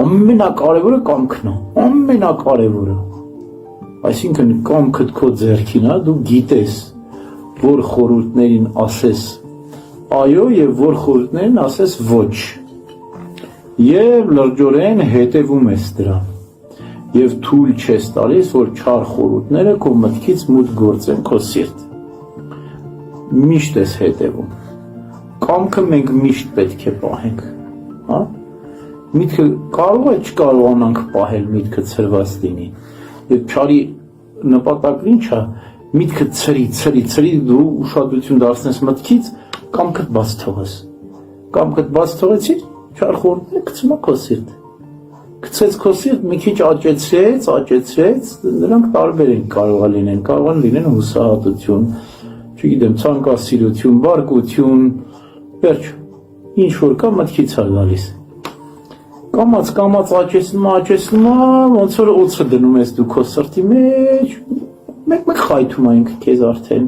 ամենակարևորը կամքն է, ամենակարևորը։ Այսինքն կամքդ քո ձեռքին է, դու գիտես, որ խորհուրդներին ասես այո եւ որ խորհուրդներին ասես ոչ։ Եվ լրջորեն հետևում ես դրան։ Եվ թույլ չես տալիս, որ չար խորհուրդները քո մտքից մուտք գործեն քո սիրտ։ Միշտ ես հետևում։ Կամքը մենք միշտ պետք է պահենք, հա։ Միտքը կարող է չկարողանանք պահել, միտքը ցրված լինի։ Եվ չարի նպատակն ինչ է, միտքը ցրի, դու ուշադրություն դարձնես մտքից, կամքդ բաց թողես։ Կամքդ բաց թողեցիր, չար խորհուրդները գցում է քո սիրտ։ Գցեց քո սիրտ, մի քիչ աճեցրեց, նրանք տարբեր են կարող լինեն, կարող են լինեն հուսահատություն, չգիտեմ, ցանկասիրություն, բարկություն, վերջ, ինչ որ կա մտքից է գալիս։ Կամաց աճեցնում, ոնց որ օծը դնում ես դու քո սրտի մեջ, մեկ խայթում ենք քեզ արդեն։